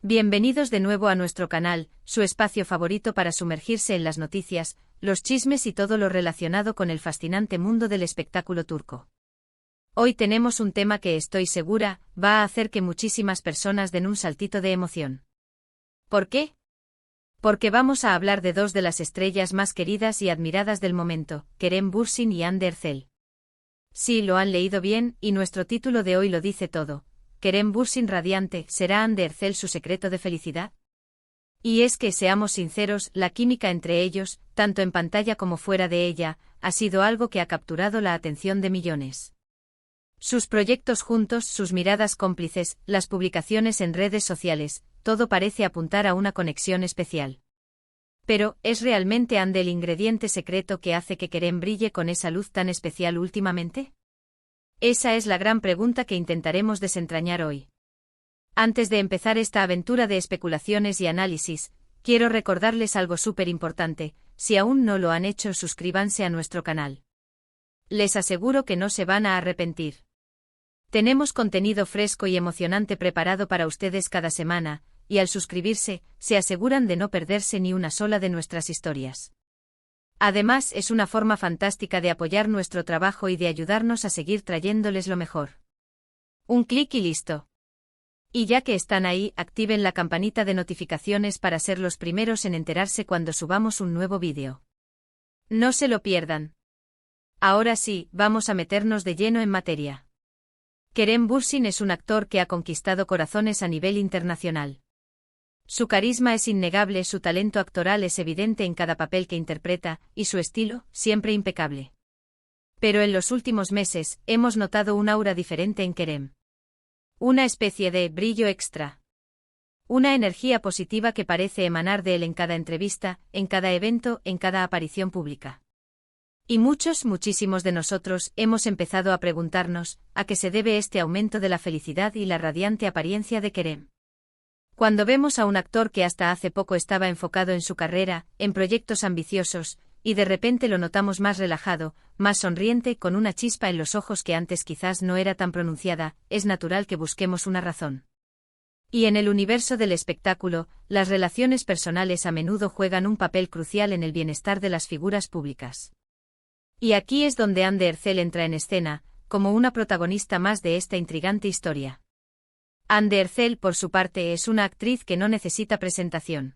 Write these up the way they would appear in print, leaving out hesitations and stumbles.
Bienvenidos de nuevo a nuestro canal, su espacio favorito para sumergirse en las noticias, los chismes y todo lo relacionado con el fascinante mundo del espectáculo turco. Hoy tenemos un tema que estoy segura va a hacer que muchísimas personas den un saltito de emoción. ¿Por qué? Porque vamos a hablar de dos de las estrellas más queridas y admiradas del momento, Kerem Bürsin y Hande Erçel. Sí, lo han leído bien, y nuestro título de hoy lo dice todo. Kerem Bürsin radiante, ¿será Hande Erçel su secreto de felicidad? Y es que, seamos sinceros, la química entre ellos, tanto en pantalla como fuera de ella, ha sido algo que ha capturado la atención de millones. Sus proyectos juntos, sus miradas cómplices, las publicaciones en redes sociales, todo parece apuntar a una conexión especial. Pero, ¿es realmente Hande el ingrediente secreto que hace que Kerem brille con esa luz tan especial últimamente? Esa es la gran pregunta que intentaremos desentrañar hoy. Antes de empezar esta aventura de especulaciones y análisis, quiero recordarles algo súper importante: si aún no lo han hecho, suscríbanse a nuestro canal. Les aseguro que no se van a arrepentir. Tenemos contenido fresco y emocionante preparado para ustedes cada semana, y al suscribirse, se aseguran de no perderse ni una sola de nuestras historias. Además, es una forma fantástica de apoyar nuestro trabajo y de ayudarnos a seguir trayéndoles lo mejor. Un clic y listo. Y ya que están ahí, activen la campanita de notificaciones para ser los primeros en enterarse cuando subamos un nuevo vídeo. No se lo pierdan. Ahora sí, vamos a meternos de lleno en materia. Kerem Bürsin es un actor que ha conquistado corazones a nivel internacional. Su carisma es innegable, su talento actoral es evidente en cada papel que interpreta, y su estilo, siempre impecable. Pero en los últimos meses, hemos notado un aura diferente en Kerem. Una especie de brillo extra. Una energía positiva que parece emanar de él en cada entrevista, en cada evento, en cada aparición pública. Y muchísimos de nosotros hemos empezado a preguntarnos, ¿a qué se debe este aumento de la felicidad y la radiante apariencia de Kerem? Cuando vemos a un actor que hasta hace poco estaba enfocado en su carrera, en proyectos ambiciosos, y de repente lo notamos más relajado, más sonriente, con una chispa en los ojos que antes quizás no era tan pronunciada, es natural que busquemos una razón. Y en el universo del espectáculo, las relaciones personales a menudo juegan un papel crucial en el bienestar de las figuras públicas. Y aquí es donde Hande Erçel entra en escena, como una protagonista más de esta intrigante historia. Hande Erçel, por su parte, es una actriz que no necesita presentación.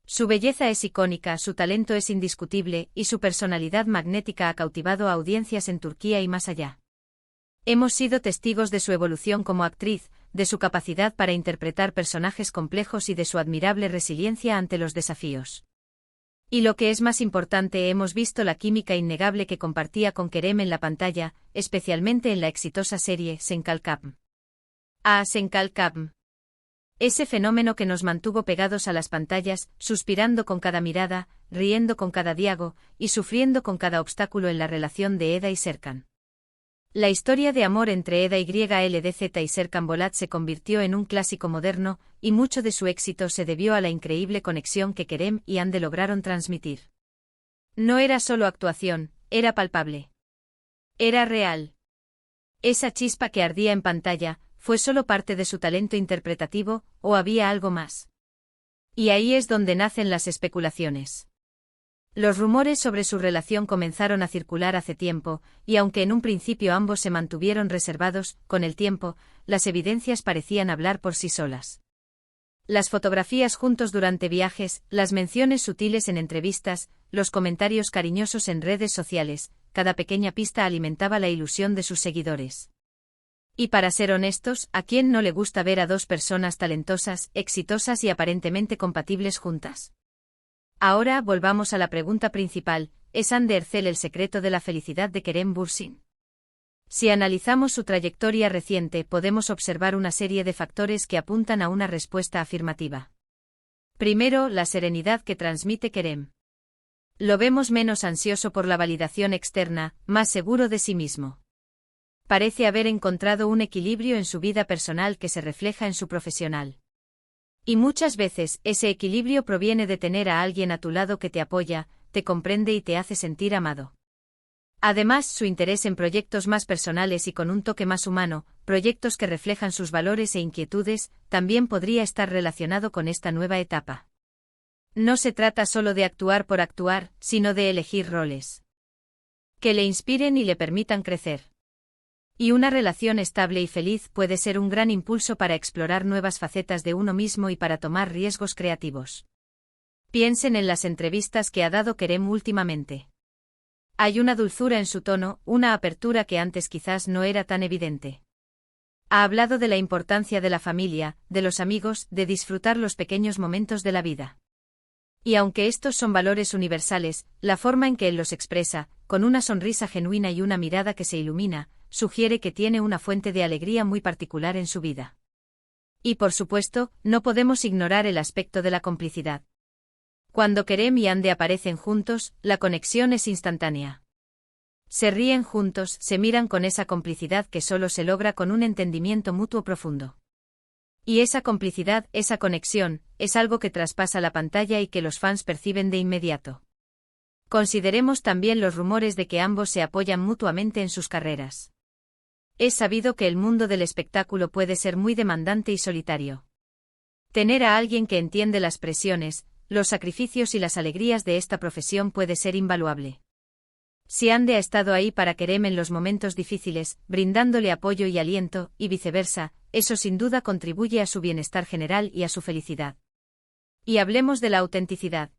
Su belleza es icónica, su talento es indiscutible, y su personalidad magnética ha cautivado a audiencias en Turquía y más allá. Hemos sido testigos de su evolución como actriz, de su capacidad para interpretar personajes complejos y de su admirable resiliencia ante los desafíos. Y lo que es más importante, hemos visto la química innegable que compartía con Kerem en la pantalla, especialmente en la exitosa serie Senkalkapm. Senkalkapm. Ese fenómeno que nos mantuvo pegados a las pantallas, suspirando con cada mirada, riendo con cada diálogo, y sufriendo con cada obstáculo en la relación de Eda y Serkan. La historia de amor entre Eda YLDZ y Serkan Bolat se convirtió en un clásico moderno, y mucho de su éxito se debió a la increíble conexión que Kerem y Hande lograron transmitir. No era solo actuación, era palpable. Era real. Esa chispa que ardía en pantalla, ¿fue solo parte de su talento interpretativo, o había algo más? Y ahí es donde nacen las especulaciones. Los rumores sobre su relación comenzaron a circular hace tiempo, y aunque en un principio ambos se mantuvieron reservados, con el tiempo, las evidencias parecían hablar por sí solas. Las fotografías juntos durante viajes, las menciones sutiles en entrevistas, los comentarios cariñosos en redes sociales, cada pequeña pista alimentaba la ilusión de sus seguidores. Y para ser honestos, ¿a quién no le gusta ver a dos personas talentosas, exitosas y aparentemente compatibles juntas? Ahora volvamos a la pregunta principal: ¿es Hande Erçel el secreto de la felicidad de Kerem Bürsin? Si analizamos su trayectoria reciente, podemos observar una serie de factores que apuntan a una respuesta afirmativa. Primero, la serenidad que transmite Kerem. Lo vemos menos ansioso por la validación externa, más seguro de sí mismo. Parece haber encontrado un equilibrio en su vida personal que se refleja en su profesional. Y muchas veces, ese equilibrio proviene de tener a alguien a tu lado que te apoya, te comprende y te hace sentir amado. Además, su interés en proyectos más personales y con un toque más humano, proyectos que reflejan sus valores e inquietudes, también podría estar relacionado con esta nueva etapa. No se trata solo de actuar por actuar, sino de elegir roles que le inspiren y le permitan crecer. Y una relación estable y feliz puede ser un gran impulso para explorar nuevas facetas de uno mismo y para tomar riesgos creativos. Piensen en las entrevistas que ha dado Kerem últimamente. Hay una dulzura en su tono, una apertura que antes quizás no era tan evidente. Ha hablado de la importancia de la familia, de los amigos, de disfrutar los pequeños momentos de la vida. Y aunque estos son valores universales, la forma en que él los expresa, con una sonrisa genuina y una mirada que se ilumina, sugiere que tiene una fuente de alegría muy particular en su vida. Y por supuesto, no podemos ignorar el aspecto de la complicidad. Cuando Kerem y Hande aparecen juntos, la conexión es instantánea. Se ríen juntos, se miran con esa complicidad que solo se logra con un entendimiento mutuo profundo. Y esa complicidad, esa conexión, es algo que traspasa la pantalla y que los fans perciben de inmediato. Consideremos también los rumores de que ambos se apoyan mutuamente en sus carreras. Es sabido que el mundo del espectáculo puede ser muy demandante y solitario. Tener a alguien que entiende las presiones, los sacrificios y las alegrías de esta profesión puede ser invaluable. Si Hande ha estado ahí para Kerem en los momentos difíciles, brindándole apoyo y aliento, y viceversa, eso sin duda contribuye a su bienestar general y a su felicidad. Y hablemos de la autenticidad.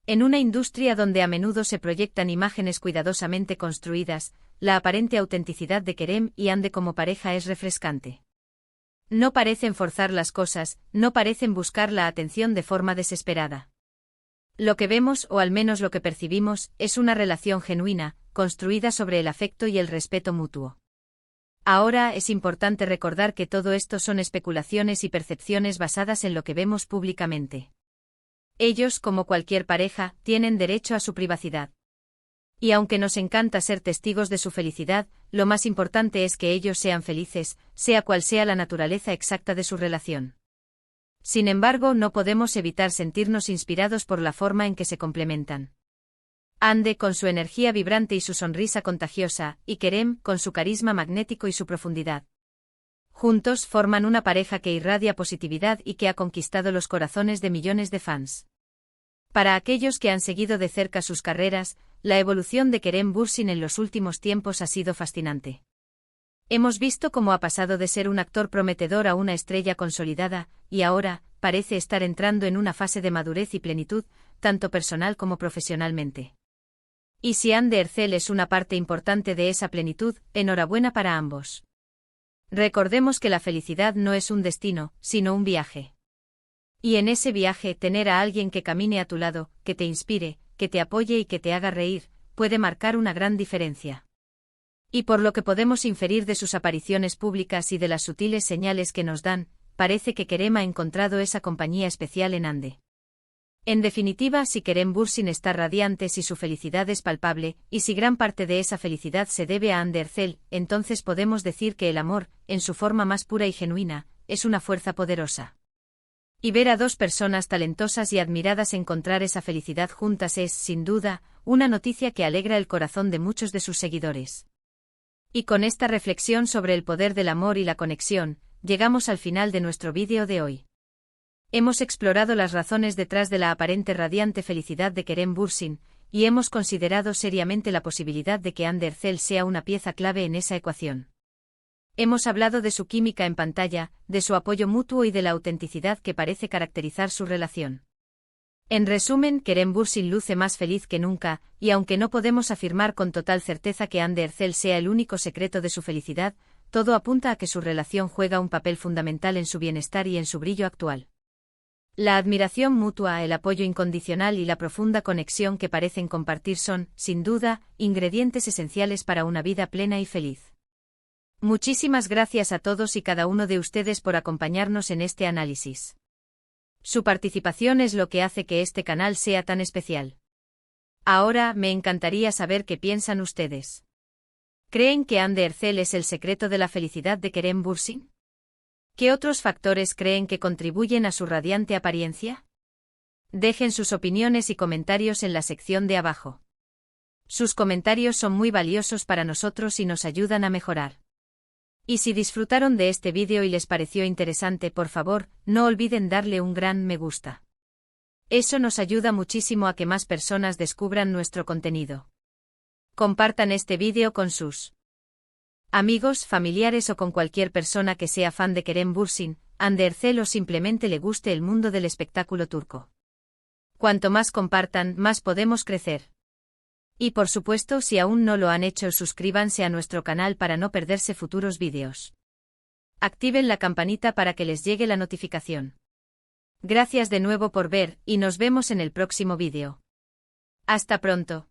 En una industria donde a menudo se proyectan imágenes cuidadosamente construidas, la aparente autenticidad de Kerem y Hande como pareja es refrescante. No parecen forzar las cosas, no parecen buscar la atención de forma desesperada. Lo que vemos, o al menos lo que percibimos, es una relación genuina, construida sobre el afecto y el respeto mutuo. Ahora es importante recordar que todo esto son especulaciones y percepciones basadas en lo que vemos públicamente. Ellos, como cualquier pareja, tienen derecho a su privacidad. Y aunque nos encanta ser testigos de su felicidad, lo más importante es que ellos sean felices, sea cual sea la naturaleza exacta de su relación. Sin embargo, no podemos evitar sentirnos inspirados por la forma en que se complementan. Hande con su energía vibrante y su sonrisa contagiosa, y Kerem con su carisma magnético y su profundidad. Juntos forman una pareja que irradia positividad y que ha conquistado los corazones de millones de fans. Para aquellos que han seguido de cerca sus carreras, la evolución de Kerem Bürsin en los últimos tiempos ha sido fascinante. Hemos visto cómo ha pasado de ser un actor prometedor a una estrella consolidada, y ahora, parece estar entrando en una fase de madurez y plenitud, tanto personal como profesionalmente. Y si Hande Erçel es una parte importante de esa plenitud, enhorabuena para ambos. Recordemos que la felicidad no es un destino, sino un viaje. Y en ese viaje, tener a alguien que camine a tu lado, que te inspire, que te apoye y que te haga reír, puede marcar una gran diferencia. Y por lo que podemos inferir de sus apariciones públicas y de las sutiles señales que nos dan, parece que Kerem ha encontrado esa compañía especial en Hande. En definitiva, si Kerem Bürsin está radiante, si su felicidad es palpable, y si gran parte de esa felicidad se debe a Hande Erçel, entonces podemos decir que el amor, en su forma más pura y genuina, es una fuerza poderosa. Y ver a dos personas talentosas y admiradas encontrar esa felicidad juntas es, sin duda, una noticia que alegra el corazón de muchos de sus seguidores. Y con esta reflexión sobre el poder del amor y la conexión, llegamos al final de nuestro vídeo de hoy. Hemos explorado las razones detrás de la aparente radiante felicidad de Kerem Bürsin, y hemos considerado seriamente la posibilidad de que Hande Erçel sea una pieza clave en esa ecuación. Hemos hablado de su química en pantalla, de su apoyo mutuo y de la autenticidad que parece caracterizar su relación. En resumen, Kerem Bürsin luce más feliz que nunca, y aunque no podemos afirmar con total certeza que Hande Erçel sea el único secreto de su felicidad, todo apunta a que su relación juega un papel fundamental en su bienestar y en su brillo actual. La admiración mutua, el apoyo incondicional y la profunda conexión que parecen compartir son, sin duda, ingredientes esenciales para una vida plena y feliz. Muchísimas gracias a todos y cada uno de ustedes por acompañarnos en este análisis. Su participación es lo que hace que este canal sea tan especial. Ahora, me encantaría saber qué piensan ustedes. ¿Creen que Hande Erçel es el secreto de la felicidad de Kerem Bürsin? ¿Qué otros factores creen que contribuyen a su radiante apariencia? Dejen sus opiniones y comentarios en la sección de abajo. Sus comentarios son muy valiosos para nosotros y nos ayudan a mejorar. Y si disfrutaron de este vídeo y les pareció interesante, por favor, no olviden darle un gran me gusta. Eso nos ayuda muchísimo a que más personas descubran nuestro contenido. Compartan este vídeo con sus amigos, familiares o con cualquier persona que sea fan de Kerem Bürsin, Andercel o simplemente le guste el mundo del espectáculo turco. Cuanto más compartan, más podemos crecer. Y por supuesto, si aún no lo han hecho, suscríbanse a nuestro canal para no perderse futuros vídeos. Activen la campanita para que les llegue la notificación. Gracias de nuevo por ver, y nos vemos en el próximo vídeo. Hasta pronto.